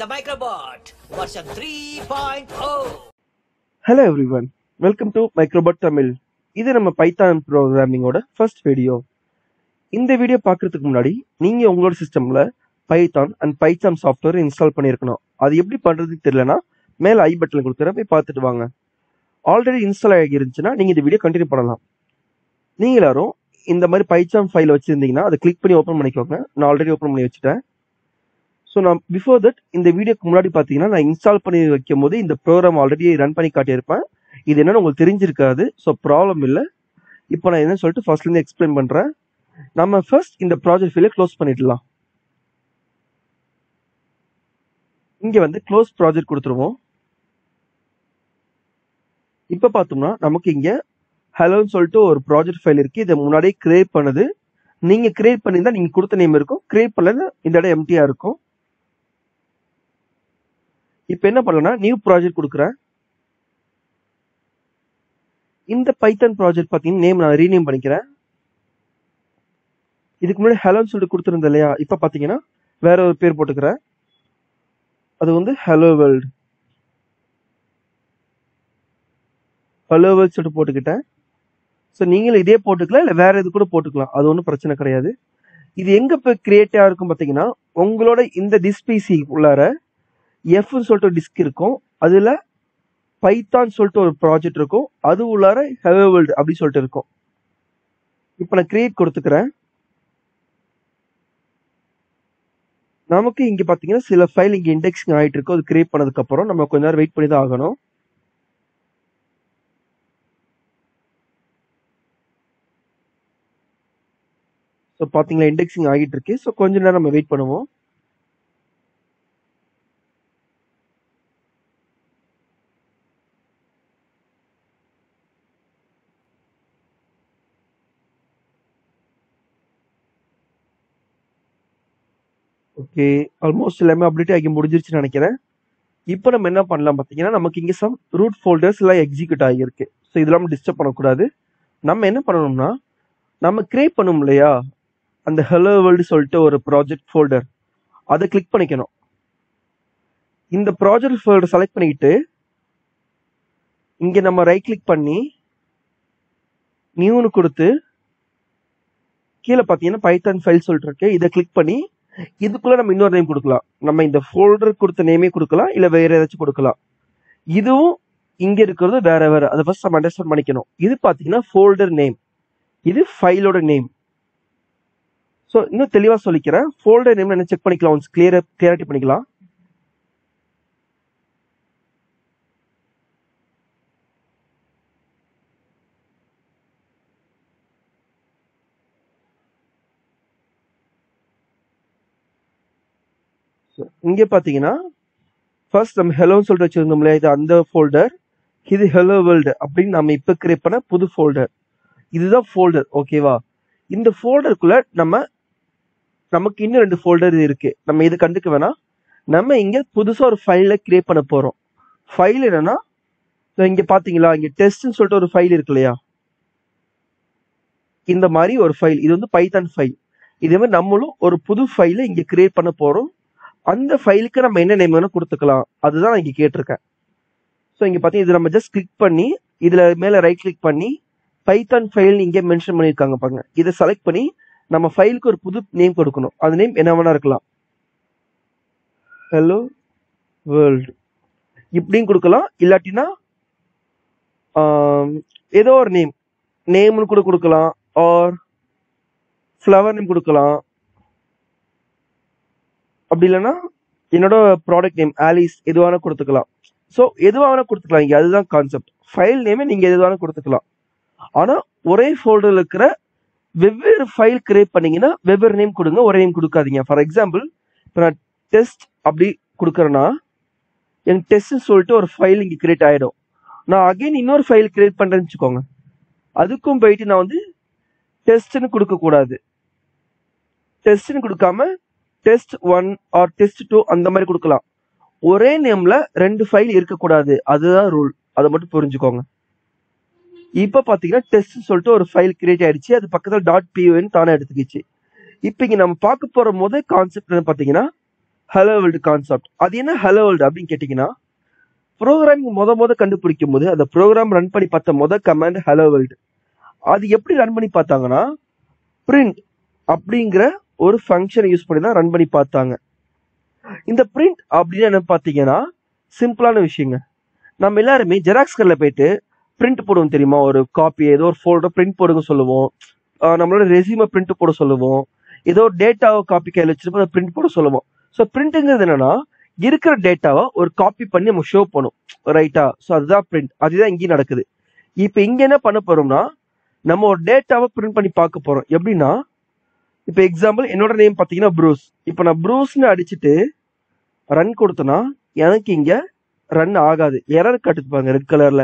The Microbot version 3.0. Hello everyone, welcome to Microbot Tamil. இது நம்ம Python ப்ரோக்ராமிங்கோட first video. இந்த video பார்க்கறதுக்கு முன்னாடி நீங்க உங்களோட சிஸ்டம்ல Python and Python software install பண்ணியிருக்கணும். அது எப்படி பண்றதுன்னு தெரியலனா மேல ஐ பட்டன்ல கொடுத்துறேன், போய் பார்த்துட்டு வாங்க. ஆல்ரெடி இன்ஸ்டால் ஆகி இருந்துச்சுன்னா நீங்க இந்த வீடியோ கண்டினியூ பண்ணலாம். நீங்க எல்லாரும் இந்த மாதிரி பைத்தான் ஃபைல் வச்சிருந்தீங்கன்னா அதை கிளிக் பண்ணி ஓப்பன் பண்ணிக்கோங்க. நான் ஆல்ரெடி ஓப்பன் பண்ணி வச்சுட்டேன். ஸோ நான் பிஃபோர் தட் இந்த வீடியோக்கு முன்னாடி பார்த்தீங்கன்னா நான் இன்ஸ்டால் பண்ணி வைக்கும் போது இந்த ப்ரோக்ராம் ஆல்ரெடி ரன் பண்ணி காட்டியிருப்பேன். இது என்னன்னு உங்களுக்கு தெரிஞ்சிருக்காது, ஸோ ப்ராப்ளம் இல்லை. இப்போ நான் என்னன்னு சொல்லிட்டு ஃபர்ஸ்ட்லேருந்து எக்ஸ்பிளைன் பண்ணுறேன். நம்ம ஃபர்ஸ்ட் இந்த ப்ராஜெக்ட் ஃபைலை க்ளோஸ் பண்ணிடலாம். இங்கே வந்து க்ளோஸ் ப்ராஜெக்ட் கொடுத்துருவோம். இப்போ பார்த்தோம்னா நமக்கு இங்கே ஹலோன்னு சொல்லிட்டு ஒரு ப்ராஜெக்ட் ஃபைல் இருக்கு. இதை முன்னாடியே கிரியேட் பண்ணுது. நீங்கள் கிரியேட் பண்ணியிருந்தா நீங்கள் கொடுத்த நேம் இருக்கும், கிரியேட் பண்ணல இந்த இடம் எம்டியாக இருக்கும். இப்போ என்ன பண்ணலன்னா நியூ ப்ராஜெக்ட் கொடுக்குறேன். இந்த பைத்தான் ப்ராஜெக்ட் பார்த்தீங்கன்னா நேம் நான் ரீநேம் பண்ணிக்கிறேன். இதுக்கு முன்னாடி ஹலோன்னு சொல்லிட்டு கொடுத்துருந்தேன் இல்லையா, இப்போ பார்த்தீங்கன்னா வேற ஒரு பேர் போட்டுக்கிறேன். அது வந்து ஹலோ வேர்ல்டு. ஹலோ வேர்ல்டு சொல்லிட்டு போட்டுக்கிட்டேன். ஸோ நீங்களும் இதே போட்டுக்கலாம், இல்லை வேற இது கூட போட்டுக்கலாம், அது ஒன்றும் பிரச்சனை கிடையாது. இது எங்க இப்போ கிரியேட்டிவா இருக்கும் பார்த்தீங்கன்னா, உங்களோட இந்த டிஸ்பிசி உள்ளார எஃப்னு சொல்லிட்டு ஒரு டிஸ்க் இருக்கும். அதுல பைத்தான் சொல்லிட்டு ஒரு ப்ராஜெக்ட் இருக்கும். அது உள்ளார ஹலோ வேர்ல்டு அப்படி சொல்லிட்டு இருக்கும். இப்போ நான் கிரியேட் கொடுத்துக்கிறேன். நமக்கு இங்க பாத்தீங்கன்னா சில ஃபைல் இங்க இண்டெக்ஸிங் ஆயிட்டு இருக்கும். அது கிரியேட் பண்ணதுக்கு அப்புறம் நம்ம கொஞ்ச நேரம் வெயிட் பண்ணி தான் ஆகணும். ஸோ பாத்தீங்களா இண்டெக்ஸிங் ஆகிட்டு இருக்கு. ஸோ கொஞ்ச நேரம் நம்ம வெயிட் பண்ணுவோம். ஓகே, ஆல்மோஸ்ட் எல்லாமே அப்டேட் ஆகி முடிஞ்சிருச்சுன்னு நினைக்கிறேன். இப்போ நம்ம என்ன பண்ணலாம் பார்த்தீங்கன்னா, நமக்கு இங்கே சம் ரூட் ஃபோல்டர்ஸ் எல்லாம் எக்ஸிக்யூட் ஆகியிருக்கு. ஸோ இதெல்லாம் டிஸ்டர்ப் பண்ணக்கூடாது. நம்ம என்ன பண்ணணும்னா, நம்ம கிரியேட் பண்ணோம் இல்லையா அந்த ஹலோ வேர்ல்டு சொல்லிட்டு ஒரு ப்ராஜெக்ட் ஃபோல்டர், அதை கிளிக் பண்ணிக்கணும். இந்த ப்ராஜெக்ட் ஃபோல்டர் செலக்ட் பண்ணிக்கிட்டு இங்கே நம்ம ரைட் கிளிக் பண்ணி நியூன்னு கொடுத்து கீழே பார்த்தீங்கன்னா பைத்தான் ஃபைல் சொல்லிட்டு இருக்கு, இதை கிளிக் பண்ணி இதுக்குள்ள நம்ம இன்னொரு நேம் கொடுக்கலாம். நம்ம இந்த ஃபோல்டர் கொடுத்த நேமே கொடுக்கலாம், இல்ல வேற ஏதாச்சும் கொடுக்கலாம். இதுவும் இங்க இருக்கிறது வேற வேற, அதை ஃபர்ஸ்ட் நம்ம அண்டர்ஸ்டாண்ட் பண்ணிக்கணும். இது பாத்தீங்கன்னா ஃபோல்டர் நேம், இது ஃபைலோட நேம். ஸோ இன்னும் தெளிவா சொல்லிக்கிறேன். ஃபோல்டர் நேம் என்ன செக் பண்ணிக்கலாம், ஒன்ஸ் கிளியரிட்டி பண்ணிக்கலாம். இங்க பாத்தீங்கன்னா ஃபர்ஸ்ட் நம்ம ஹெலோன்னு சொல்லிட்டு வச்சிருந்தோம்ல, இது அந்த ஃபோல்டர். இது ஹெலோ வேர்ல்டு அப்படின்னு நம்ம இப்ப கிரியேட் பண்ண புது ஃபோல்டர். இதுதான் ஃபோல்டர், ஓகேவா? இந்த ஃபோல்டருக்குள்ள நமக்கு இன்னும் 2 ஃபோல்டர் இருக்கு. நம்ம இது கண்டுக்க வேணாம். நம்ம இங்க புதுசா ஒரு ஃபைல கிரியேட் பண்ண போறோம். ஃபைல் என்னன்னா, இங்க பாத்தீங்களா இங்க டெஸ்ட்னு சொல்லிட்டு ஒரு ஃபைல் இருக்கு இல்லையா, இந்த மாதிரி ஒரு ஃபைல். இது வந்து பைத்தான் ஃபைல். இதே மாதிரி நம்மளும் ஒரு புது ஃபைல இங்க கிரியேட் பண்ண போறோம். அந்த ஃபைலுக்கு நம்ம என்ன நேம் வேணும் கொடுத்துக்கலாம், அதுதான் நான் இங்க கேட்டிருக்கேன். ஸோ இங்க பாத்தீங்கன்னா இது நம்ம ஜஸ்ட் கிளிக் பண்ணி இதுல மேல ரைட் கிளிக் பண்ணி பைத்தான் ஃபைல் இங்கே மென்ஷன் பண்ணியிருக்காங்க பாருங்க, இதை செலக்ட் பண்ணி நம்ம ஃபைலுக்கு ஒரு புது நேம் கொடுக்கணும். அந்த நேம் என்ன வேணா இருக்கலாம், ஹலோ வேர்ல்டு இப்படின்னு கொடுக்கலாம். இல்லாட்டினா ஏதோ ஒரு நேம்னு கூட கொடுக்கலாம், ஆர் ஃப்ளவர் நேம் கொடுக்கலாம். அப்படி இல்லைன்னா என்னோட ப்ராடக்ட் நேம் ஆலிஸ் எதுவான கொடுத்துக்கலாம். ஸோ எதுவான கொடுத்துக்கலாம், இங்க அதுதான் கான்செப்ட். ஃபைல் நேமே நீங்க எதுவான கொடுத்துக்கலாம். ஆனா ஒரே ஃபோல்டர்ல இருக்கிற வெவ்வேறு ஃபைல் கிரியேட் பண்ணீங்கன்னா வெவ்வேறு நேம் கொடுங்க, ஒரே நேம் கொடுக்காதீங்க. ஃபார் எக்ஸாம்பிள் இப்போ நான் டெஸ்ட் அப்படி கொடுக்குறேன்னா எனக்கு டெஸ்ட்னு சொல்லிட்டு ஒரு ஃபைல் இங்கே கிரியேட் ஆகிடும். நான் அகைன் இன்னொரு ஃபைல் கிரியேட் பண்ணுறேன்னு வச்சுக்கோங்க, அதுக்கும் போயிட்டு நான் வந்து டெஸ்ட்னு கொடுக்கக்கூடாது. டெஸ்ட்னு கொடுக்காம டெஸ்ட் 1 ஆர் டெஸ்ட் 2 அந்த மாதிரி கொடுக்கலாம். ஒரே நேம்ல 2 ஃபைல் இருக்கக்கூடாது, அதுதான் ரூல். அதை மட்டும் புரிஞ்சுக்கோங்க. இப்ப பாத்தீங்கன்னா டெஸ்ட் சொல்லிட்டு ஒரு ஃபைல் கிரியேட் ஆயிடுச்சு. அது பக்கத்துல .py தானே எடுத்துக்கிச்சு. இப்ப இங்க நம்ம பார்க்க போற முதல் கான்செப்ட் என்ன பாத்தீங்கன்னா, ஹலோ வேர்ல்டு கான்செப்ட். அது என்ன ஹலோ வேர்ல்டு அப்படின்னு கேட்டீங்கன்னா, ப்ரோக்ராமிங் முத கண்டுபிடிக்கும் போது அந்த ப்ரோக்ராம் ரன் பண்ணி பார்த்த கமாண்ட் ஹலோ வேர்ல்டு. அது எப்படி ரன் பண்ணி பார்த்தாங்கன்னா, பிரிண்ட் அப்படிங்கிற ஒரு ஃபங்க்ஷனை யூஸ் பண்ணி தான் ரன் பண்ணி பார்த்தாங்க. இந்த பிரிண்ட் அப்படின்னு என்ன பார்த்தீங்கன்னா சிம்பிளான விஷயங்க. நம்ம எல்லாருமே ஜெராக்ஸ் கடையில் போயிட்டு பிரிண்ட் போடுவோம் தெரியுமா? ஒரு காப்பி ஏதோ ஒரு ஃபோல்டர் பிரிண்ட் போடுங்க சொல்லுவோம். நம்மளோட ரெசியூமை பிரிண்ட் போட சொல்லுவோம். ஏதோ டேட்டாவை காப்பி கையில் வச்சிருப்போம், அதை பிரிண்ட் போட சொல்லுவோம். ஸோ பிரிண்ட்டுங்கிறது என்னன்னா இருக்கிற டேட்டாவை ஒரு காப்பி பண்ணி நம்ம ஷோ பண்ணும், ரைட்டா? ஸோ அதுதான் பிரிண்ட். அதுதான் இங்கேயும் நடக்குது. இப்போ இங்கே என்ன பண்ண போறோம்னா, நம்ம ஒரு டேட்டாவை பிரிண்ட் பண்ணி பார்க்க போறோம். எப்படின்னா, இப்போ எக்ஸாம்பிள் என்னோட நேம் பார்த்தீங்கன்னா ப்ரூஸ். இப்போ நான் ப்ரூஸ்னு அடிச்சுட்டு ரன் கொடுத்தேன்னா எனக்கு இங்க ரன் ஆகாது, எரர் காட்டுப்பாங்க ரெட் கலர்ல.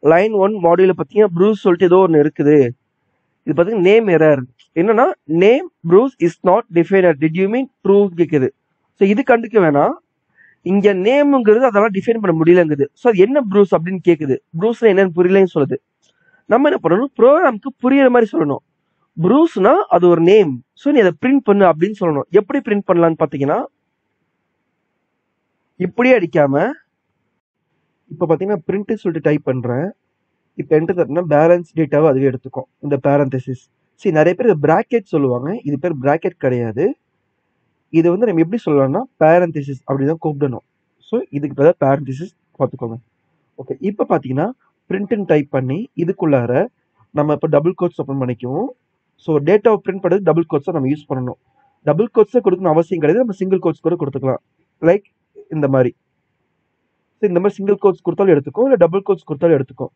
லைன் 1 மாடியூல பார்த்தீங்கன்னா ப்ரூஸ் சொல்லிட்டு ஏதோ ஒன்று இருக்குது. இது பார்த்தீங்கன்னா நேம் எரர். என்னன்னா name Bruce is not defined, did you mean true கேட்குது. ஸோ இது கண்டுக்க வேணாம். இங்க நேம்ங்கிறது அதெல்லாம் டிஃபைன் பண்ண முடியலங்குது. ஸோ அது என்ன ப்ரூஸ் அப்படின்னு கேட்குது. ப்ரூஸ்னா என்னன்னு புரியலன்னு சொல்லுது. நம்ம என்ன பண்ணணும், ப்ரோக்ராமுக்கு புரியுற மாதிரி சொல்லணும். ப்ரூஸ்னா அது ஒரு நேம், ஸோ நீ அதை பிரிண்ட் பண்ணு அப்படின்னு சொல்லணும். எப்படி பிரிண்ட் பண்ணலான்னு பார்த்தீங்கன்னா, இப்படியே அடிக்காம இப்போ பார்த்தீங்கன்னா பிரிண்ட்னு சொல்லிட்டு டைப் பண்ணுறேன். இப்போ என்ட்ரு தட்டினா பேலன்ஸ் டேட்டாவை அதுவே எடுத்துக்கும். இந்த பேரந்தசிஸ் நிறைய பேர் இது பிராக்கெட் சொல்லுவாங்க. இது பேர் பிராக்கெட் கிடையாது. இது வந்து நம்ம எப்படி சொல்லலாம்னா பேரந்தசிஸ் அப்படி தான் கூப்பிடணும். ஸோ இதுக்கு பதிலாக பேரந்தசிஸ் பார்த்துக்கோங்க. ஓகே, இப்போ பார்த்தீங்கன்னா பிரிண்ட்னு டைப் பண்ணி இதுக்குள்ளார நம்ம இப்போ டபுள் கோட்ஸ் ஓப்பன் பண்ணிக்குவோம். ஸோ டேட்டாவை பிரிண்ட் பண்ணுறது டபுள் கோட்ஸை நம்ம யூஸ் பண்ணணும். டபுள் கோட்ஸை கொடுக்கணும் அவசியம் கிடையாது, நம்ம சிங்கிள் கோட்ஸ் கூட கொடுத்துக்கலாம். லைக் இந்த மாதிரி. இந்த மாதிரி சிங்கிள் கோட்ஸ் கொடுத்தாலும் எடுத்துக்கும், இல்லை டபுள் கோட்ஸ் கொடுத்தாலும் எடுத்துக்கும்.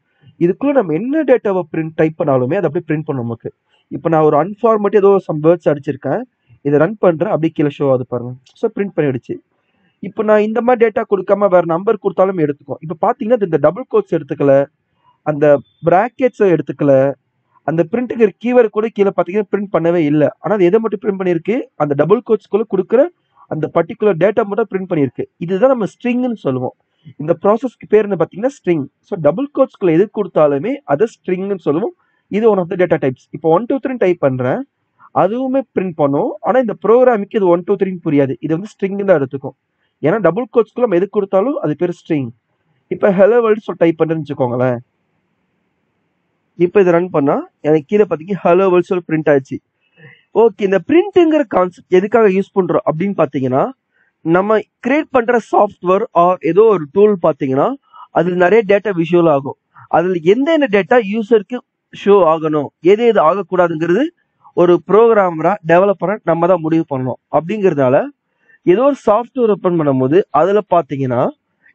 இதுக்குள்ள நம்ம என்ன டேட்டாவை பிரிண்ட் டைப் பண்ணாலுமே அதை அப்படியே பிரிண்ட் பண்ணும் நமக்கு. இப்போ நான் ஒரு அன்ஃபார்மேட் ஏதோ சம் வேர்ட்ஸ் அடிச்சிருக்கேன், இதை ரன் பண்ணுறேன், அப்படியே கீழே ஷோ ஆகுது பாருங்க. ஸோ பிரிண்ட் பண்ணிடுச்சு. இப்போ நான் இந்த மாதிரி டேட்டா கொடுக்காம வேற நம்பர் கொடுத்தாலும் எடுத்துக்கும். இப்போ பார்த்தீங்கன்னா இந்த டபுள் கோட்ஸ் எடுத்துக்கல, அந்த பிராக்கெட்ஸை எடுத்துக்கல, அந்த பிரிண்ட்டுங்கிற கீவேர்டு கூட கீழே பார்த்தீங்கன்னா பிரிண்ட் பண்ணவே இல்லை. ஆனால் அது எதை மட்டும் பிரிண்ட் பண்ணியிருக்கு, அந்த டபுள் கோட்ஸ்குள்ள கொடுக்குற அந்த பர்டிகுலர் டேட்டா மட்டும் பிரிண்ட் பண்ணியிருக்கு. இதுதான் நம்ம ஸ்ட்ரிங்னு சொல்லுவோம். இந்த ப்ராசஸ்க்கு பேர் என்ன பார்த்தீங்கன்னா ஸ்ட்ரிங். ஸோ டபுள் கோட்ஸ்குள்ள எது கொடுத்தாலுமே அதை ஸ்ட்ரிங்னு சொல்லுவோம். இது one of the data types. இப்போ 1 2 3 டைப் பண்ணுறேன், அதுவுமே பிரிண்ட் பண்ணும். ஆனால் இந்த ப்ரோக்ராமுக்கு இது 1 2 3 புரியாது, இது வந்து ஸ்ட்ரிங் தான் எடுத்துக்கும். ஏன்னா டபுள் கோட்ஸ்குள்ள நம்ம எது கொடுத்தாலும் அது பேர் ஸ்ட்ரிங். இப்போ ஹலோ வேர்ல்டு சொல்லி டைப் பண்ணுறேன்னு வச்சுக்கோங்களேன். இப்போ இதை ரன் பண்ணா எனக்கு கீழே பார்த்தீங்கன்னா ஹலோ வேர்ல்டு சொல்லி பிரிண்ட் ஆயிடுச்சு. ஓகே, இந்த பிரிண்ட்டுங்கிற கான்செப்ட் எதுக்காக யூஸ் பண்றோம் அப்படின்னு பார்த்தீங்கன்னா, நம்ம கிரியேட் பண்ற சாஃப்ட்வேர் ஆர் ஏதோ ஒரு டூல் பார்த்தீங்கன்னா அதுல நிறைய டேட்டா விஷுவல் ஆகும். அதுல எந்தெந்த டேட்டா யூசருக்கு ஷோ ஆகணும், எது எது ஆகக்கூடாதுங்கிறது ஒரு ப்ரோக்ராமரா டெவலப்பரா நம்ம தான் முடிவு பண்ணணும். அப்படிங்கிறதுனால ஏதோ ஒரு சாஃப்ட்வேர் ஓப்பன் பண்ணும்போது அதுல பார்த்தீங்கன்னா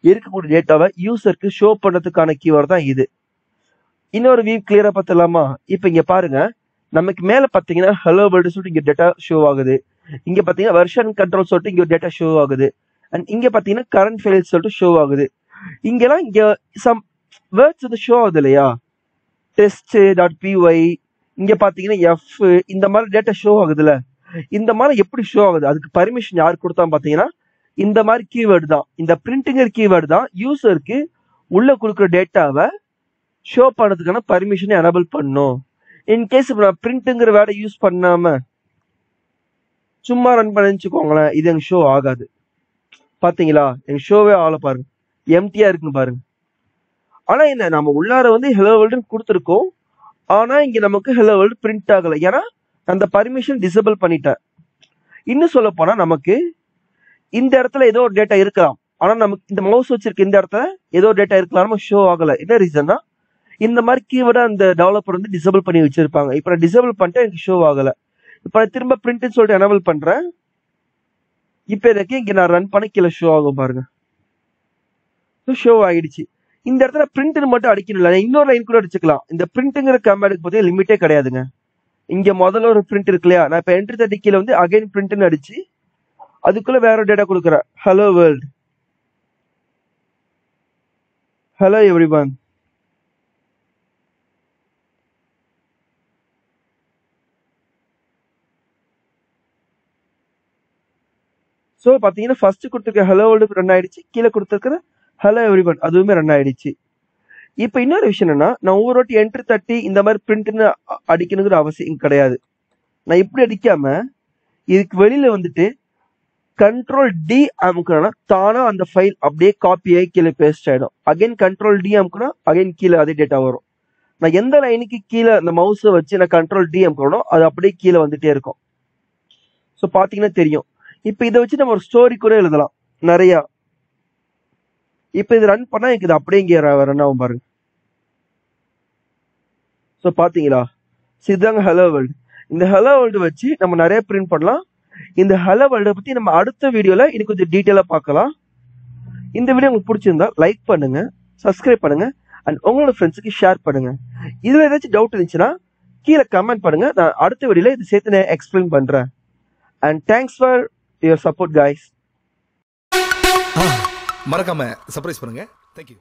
இருக்கக்கூடிய டேட்டாவை யூசருக்கு ஷோ பண்றதுக்கான கீவேர்ட் தான் இது. இன்னொரு வியூ கிளியரா பார்த்துலாமா? இப்போ இங்க பாருங்க, நமக்கு மேல பாத்தீங்கன்னா ஹலோ வேர்ல்டு சொல்லிட்டு இங்க டேட்டா ஷோ ஆகுது. இங்க பாத்தீங்கன்னா வெர்ஷன் கண்ட்ரோல் சொல்லிட்டு இங்க டேட்டா ஷோ ஆகுது. அண்ட் இங்க பாத்தீங்கன்னா கரண்ட் ஃபைல்ஸ் சொல்லிட்டு ஷோ ஆகுது. இங்கெல்லாம் இங்க சம் வேர்ட்ஸ் வந்து ஷோ ஆகுது இல்லையா? test.py, இங்க பாத்தீங்கன்னா எஃப், இந்த மாதிரி டேட்டா ஷோ ஆகுதுல்ல. இந்த மாதிரி எப்படி ஷோ ஆகுது, அதுக்கு பர்மிஷன் யார் கொடுத்தா பாத்தீங்கன்னா இந்த மாதிரி கீவேர்டு தான், இந்த பிரிண்டிங்கிற கீவேர்டு தான் யூசருக்கு உள்ள கொடுக்குற டேட்டாவை ஷோ பண்ணதுக்கான பர்மிஷனை எனபிள் பண்ணும். இன்கேஸ் இப்போ நான் பிரிண்ட்டுங்கிற வேர்டை யூஸ் பண்ணாம சும்மா ரன் பண்ணி வச்சுக்கோங்களேன், இது எங்க ஷோ ஆகாது. பாத்தீங்களா, எங்க ஷோவே ஆகல பாருங்க, எம்டியா இருக்குன்னு பாருங்க. ஆனா என்ன, நம்ம உள்ளார வந்து ஹெலோ வேர்ல்டுன்னு கொடுத்துருக்கோம், ஆனா இங்க நமக்கு ஹெலோ வேர்ல்டு பிரிண்ட் ஆகல. ஏன்னா அந்த பர்மிஷன் டிசேபிள் பண்ணிட்டேன். இன்னும் சொல்ல போனா நமக்கு இந்த இடத்துல ஏதோ ஒரு டேட்டா இருக்கலாம், ஆனா நமக்கு இந்த மவுஸ் வச்சிருக்க இந்த இடத்துல ஏதோ டேட்டா இருக்கலாம், நம்ம ஷோ ஆகல. என்ன ரீசன்னா, இந்த மாதிரி கீவேர்டை அந்த டெவலப்பர் வந்து டிசேபிள் பண்ணி வச்சிருப்பாங்க. இப்போ நான் டிசேபிள் பண்ணிட்டு எனக்கு ஷோ ஆகல. இப்போ நான் திரும்ப பிரிண்ட்னு சொல்லிட்டு எனபிள் பண்றேன். இப்போ எனக்கு இங்க நான் ரன் பண்ண கீழே ஷோ ஆகும் பாருங்க. ஷோ ஆயிடுச்சு. இந்த இடத்துல பிரிண்ட்னு மட்டும் அடிக்கணும், இன்னொரு லைன் கூட அடிச்சுக்கலாம். இந்த பிரிண்ட்ங்கிற கமாண்டுக்கு பார்த்தீங்கன்னா லிமிட்டே கிடையாதுங்க. இங்க முதல்ல ஒரு பிரிண்ட் இருக்கு இல்லையா, நான் இப்போ என்ட்ரி தட்டி கீழே வந்து அகைன் பிரிண்ட்னு அடிச்சு அதுக்குள்ள வேற ஒரு டேட்டா கொடுக்குறேன், hello world, hello everyone. So பார்த்தீங்கன்னா ஃபர்ஸ்ட் கொடுத்துருக்க ஹலோ வேர்ல்டு ரன் ஆயிடுச்சு, கீழே கொடுத்துருக்கிற ஹலோ எவ்ரிவன் அதுவுமே ரன் ஆயிடுச்சு. இப்போ இன்னொரு விஷயம் என்னன்னா, நான் ஒவ்வொரு வாட்டி என்ட்ரி தட்டி இந்த மாதிரி பிரிண்ட்னு அடிக்கணுங்கிற அவசியம் கிடையாது. நான் இப்படி அடிக்காம இதுக்கு வெளியில வந்துட்டு கண்ட்ரோல் டி அமுக்குனா தானா அந்த ஃபைல் அப்படியே காப்பி ஆகி கீழே பேஸ்ட் ஆயிடும். அகைன் கண்ட்ரோல் டி அமுக்குனா அகைன் கீழே அதே டேட்டா வரும். நான் எந்த லைனுக்கு கீழே அந்த மவுஸை வச்சு நான் கண்ட்ரோல் டி அமுக்கணும் அது அப்படியே கீழே வந்துட்டே இருக்கும். ஸோ பார்த்தீங்கன்னா தெரியும். இப்போ இதை வச்சு நம்ம ஒரு ஸ்டோரி கூட எழுதலாம் நிறையா. இப்போ இது ரன் பண்ணா எனக்கு இது அப்படியே இங்கே ரன் ஆகும் பாருங்க. ஸோ பார்த்தீங்களா, இதுதாங்க ஹலோ வேர்ல்டு. இந்த ஹலோ வேர்ல்டு வச்சு நம்ம நிறைய பிரிண்ட் பண்ணலாம். இந்த ஹலோ வேர்ல்டை பற்றி நம்ம அடுத்த வீடியோவில் இன்னும் கொஞ்சம் டீட்டெயிலாக பார்க்கலாம். இந்த வீடியோ உங்களுக்கு பிடிச்சிருந்தா லைக் பண்ணுங்க, சப்ஸ்கிரைப் பண்ணுங்க அண்ட் உங்களோட ஃப்ரெண்ட்ஸுக்கு ஷேர் பண்ணுங்க. இதில் ஏதாச்சும் டவுட் இருந்துச்சுன்னா கீழே கமெண்ட் பண்ணுங்க. நான் அடுத்த வீடியோவில் இது சேர்த்து நான் எக்ஸ்பிளைன் பண்ணுறேன். And thanks for your support guys. மறக்காம சர்ப்ரைஸ் பண்ணுங்க. தேங்க்யூ.